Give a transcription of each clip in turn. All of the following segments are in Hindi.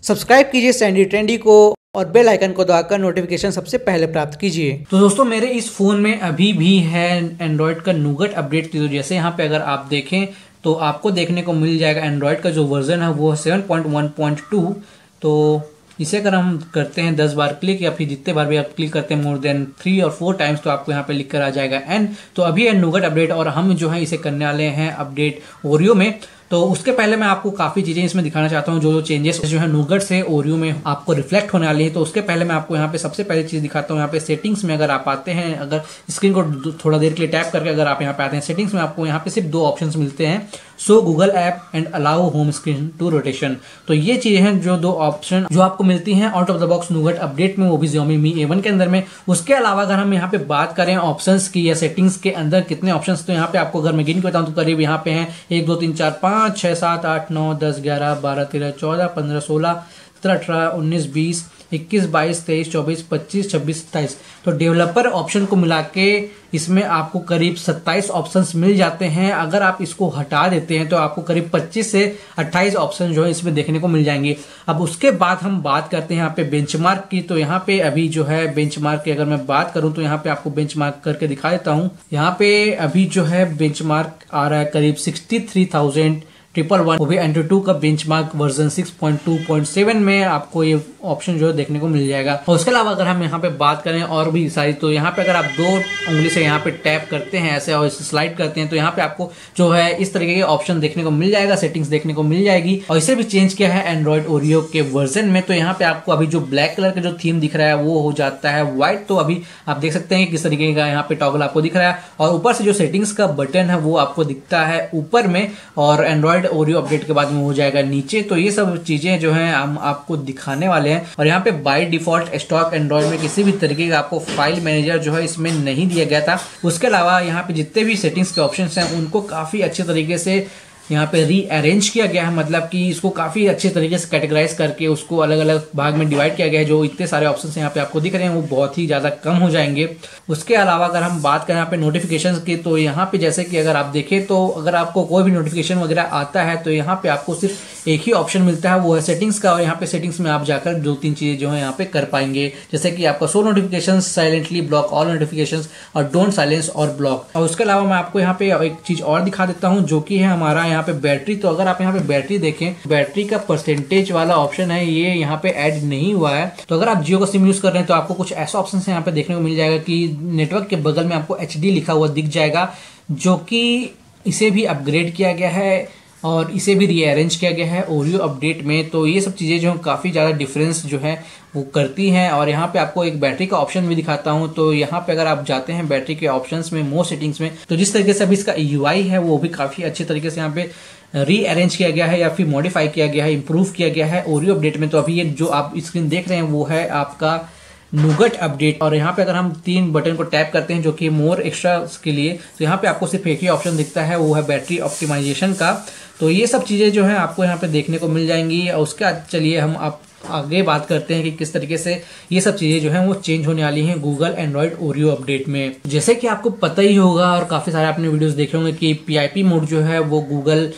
सब्सक्राइब कीजिए सैंडी ट्रेंडी को और बेल आइकन को दबाकर नोटिफिकेशन सबसे पहले प्राप्त कीजिए। तो दोस्तों मेरे इस फोन में अभी भी है एंड्रॉयड का नूगट अपडेट। तो जैसे यहाँ पे अगर आप देखें तो आपको देखने को मिल जाएगा एंड्रॉयड का जो वर्जन है वो 7.1.2। तो इसे अगर हम करते हैं 10 बार क्लिक या फिर जितने बार भी आप क्लिक करते हैं मोर देन 3 और 4 टाइम्स तो आपको यहाँ पे लिख कर आ जाएगा एंड। तो अभी है नूगट अपडेट और हम जो है इसे करने वाले हैं अपडेट ओरियो में। तो उसके पहले मैं आपको काफी चीजें इसमें दिखाना चाहता हूँ जो चेंजेस जो है नूगट से ओरियो में आपको रिफ्लेक्ट होने वाली है। तो उसके पहले मैं आपको यहाँ पे सबसे पहले चीज दिखाता हूँ। यहाँ पे सेटिंग्स में अगर आप आते हैं, अगर स्क्रीन को थोड़ा देर के लिए टैप करके अगर आप यहाँ पे आते हैं सेटिंग्स में, आपको यहाँ पे सिर्फ 2 ऑप्शंस मिलते हैं, so Google app and allow home screen to rotation. तो ये चीजें हैं जो 2 ऑप्शन जो आपको मिलती हैं out of the box nougat update में, वो भी Xiaomi Mi A1 के अंदर में। उसके अलावा अगर हम यहाँ पे बात करें ऑप्शंस की या सेटिंग्स के अंदर कितने ऑप्शंस, तो यहाँ पे आपको अगर मैं गिन के बताऊं तो करीब यहाँ पे हैं 1 2 3 4 5 6 7 8 9 10 11 12 13 14 15 16 17 18 19 20 21 22 23 24 25 26 27। तो डेवलपर ऑप्शन को मिला के इसमें आपको करीब 27 ऑप्शंस मिल जाते हैं। अगर आप इसको हटा देते हैं तो आपको करीब 25 से 28 ऑप्शन जो है इसमें देखने को मिल जाएंगे। अब उसके बाद हम बात करते हैं यहाँ पे बेंचमार्क की। तो यहाँ पे अभी जो है बेंचमार्क की अगर मैं बात करूं तो यहाँ पे आपको बेंचमार्क करके दिखा देता हूँ। यहाँ पे अभी जो है बेंचमार्क आ रहा है करीब 63,111, वो भी एंड्रॉइड 2 का बेंचमार्क वर्जन 6.2.7 में आपको ये ऑप्शन जो है देखने को मिल जाएगा। और उसके अलावा अगर हम यहाँ पे बात करें और भी सारी, तो यहाँ पे अगर आप 2 उंगली से यहाँ पे टैप करते हैं ऐसे और इसे स्लाइड करते हैं तो यहाँ पे आपको जो है इस तरीके के ऑप्शन देखने को मिल जाएगा, सेटिंग्स देखने को मिल जाएगी। और इसे भी चेंज किया है एंड्रॉइड ओरियो के वर्जन में। तो यहाँ पे आपको अभी जो ब्लैक कलर का जो थीम दिख रहा है वो हो जाता है व्हाइट। तो अभी आप देख सकते हैं किस तरीके का यहाँ पे टॉगल आपको दिख रहा है और ऊपर से जो सेटिंग्स का बटन है वो आपको दिखता है ऊपर में और एंड्रॉइड ओरियो अपडेट के बाद में हो जाएगा नीचे। तो ये सब चीजें जो हैं हम आपको दिखाने वाले हैं। और यहाँ पे बाय डिफॉल्ट स्टॉक एंड्रॉइड में किसी भी तरीके का आपको फाइल मैनेजर जो है इसमें नहीं दिया गया था। उसके अलावा यहाँ पे जितने भी सेटिंग्स के ऑप्शंस हैं उनको काफी अच्छे तरीके से यहाँ पे रीअरेंज किया गया है, मतलब कि इसको काफी अच्छे तरीके से कैटेगराइज करके उसको अलग अलग भाग में डिवाइड किया गया है। जो इतने सारे ऑप्शंस यहाँ पे आपको दिख रहे हैं वो बहुत ही ज्यादा कम हो जाएंगे। उसके अलावा अगर हम बात करें यहाँ पे नोटिफिकेशंस की, तो यहाँ पे जैसे कि अगर आप देखें तो अगर आपको कोई भी नोटिफिकेशन वगैरह आता है तो यहाँ पे आपको सिर्फ एक ही ऑप्शन मिलता है, वो है सेटिंग्स का। और यहाँ पे सेटिंग्स में आप जाकर 2-3 चीजें जो है यहाँ पे कर पाएंगे, जैसे कि आपका show notification, silently block all notification और डोंट साइलेंस और ब्लॉक। और उसके अलावा मैं आपको यहाँ पे एक चीज और दिखा देता हूँ जो कि है हमारा यहाँ पे बैटरी। तो अगर आप यहाँ पे बैटरी देखें, बैटरी का परसेंटेज वाला ऑप्शन है ये यहाँ पे ऐड नहीं हुआ है। तो अगर आप जियो का सिम यूज कर रहे हैं तो आपको कुछ ऐसा ऑप्शन यहाँ पे देखने को मिल जाएगा कि नेटवर्क के बगल में आपको HD लिखा हुआ दिख जाएगा, जो कि इसे भी अपग्रेड किया गया है और इसे भी रीअरेंज किया गया है ओरियो अपडेट में। तो ये सब चीजें जो काफी ज्यादा डिफरेंस जो है वो करती हैं। और यहाँ पे आपको एक बैटरी का ऑप्शन भी दिखाता हूँ। तो यहाँ पे अगर आप जाते हैं बैटरी के ऑप्शंस में, मोर सेटिंग्स में, तो जिस तरीके से अभी इसका UI है वो भी काफी अच्छे तरीके से यहाँ पे रीअरेंज किया गया है या फिर मॉडिफाई किया गया है, इंप्रूव किया गया है ओरियो अपडेट में। तो अभी ये जो आप स्क्रीन देख रहे हैं वो है आपका नूगट अपडेट। और यहाँ पे अगर हम 3 बटन को टैप करते हैं जो कि मोर एक्स्ट्रा के लिए, तो यहाँ पे आपको सिर्फ एक ही ऑप्शन दिखता है, वो है बैटरी ऑप्टिमाइजेशन का। तो ये सब चीजें जो है आपको यहाँ पे देखने को मिल जाएंगी। और उसके बाद चलिए हम आप आगे बात करते हैं कि किस तरीके से ये सब चीजें जो हैं वो चेंज होने वाली हैं गूगल एंड्रॉइड ओरियो अपडेट में। जैसे कि आपको पता ही होगा और काफी सारे आपने वीडियोस देखे होंगे कि PIP मोड जो है वो गूगल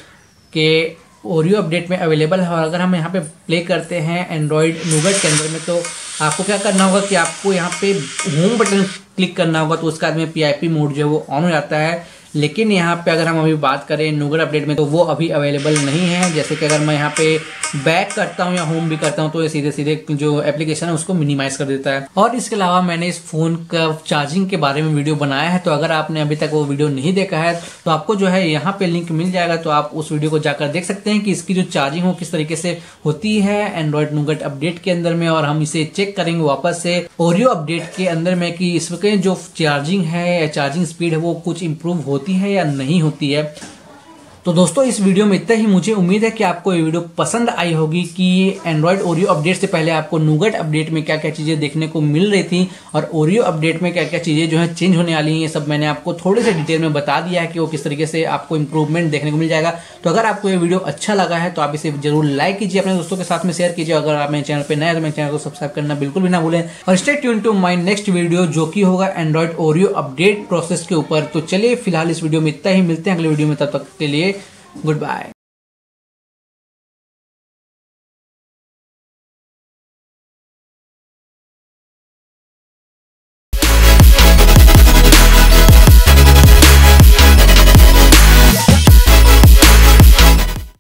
के ओरियो अपडेट में अवेलेबल है। और अगर हम यहाँ पे प्ले करते हैं एंड्रॉइड नूगट के अंदर में, तो आपको क्या करना होगा कि आपको यहाँ पे होम बटन क्लिक करना होगा, तो उसके बाद में PIP मोड जो है वो ऑन हो जाता है। लेकिन यहाँ पे अगर हम अभी बात करें नूगट अपडेट में तो वो अभी अवेलेबल नहीं है। जैसे कि अगर मैं यहाँ पे बैक करता हूँ या होम भी करता हूँ तो ये सीधे सीधे जो एप्लीकेशन है उसको मिनिमाइज कर देता है। और इसके अलावा मैंने इस फोन का चार्जिंग के बारे में वीडियो बनाया है, तो अगर आपने अभी तक वो वीडियो नहीं देखा है तो आपको जो है यहाँ पे लिंक मिल जाएगा, तो आप उस वीडियो को जाकर देख सकते हैं कि इसकी जो चार्जिंग हो किस तरीके से होती है एंड्रॉइड नूगट अपडेट के अंदर में। और हम इसे चेक करेंगे वापस से ओरियो अपडेट के अंदर में कि इसके जो चार्जिंग है या चार्जिंग स्पीड है वो कुछ इंप्रूव होती है या नहीं होती है। तो दोस्तों इस वीडियो में इतना ही। मुझे उम्मीद है कि आपको ये वीडियो पसंद आई होगी कि एंड्रॉइड ओरियो अपडेट से पहले आपको नूगट अपडेट में क्या क्या चीजें देखने को मिल रही थी और ओरियो अपडेट में क्या क्या चीजें जो है चेंज होने वाली हैं, ये सब मैंने आपको थोड़े से डिटेल में बता दिया है कि वो किस तरीके से आपको इंप्रूवमेंट देखने को मिल जाएगा। तो अगर आपको ये वीडियो अच्छा लगा है तो आप इसे जरूर लाइक कीजिए, अपने दोस्तों के साथ में शेयर कीजिए। अगर आप मेरे चैनल पर नए हैं तो मेरे चैनल को सब्सक्राइब करना बिल्कुल भी ना भूलें। और stay tune to my next video जो कि होगा एंड्रॉइड ओरियो अपडेट प्रोसेस के ऊपर। तो चलिए फिलहाल इस वीडियो में इतना ही, मिलते हैं अगले वीडियो में, तब तक के लिए गुड बाय।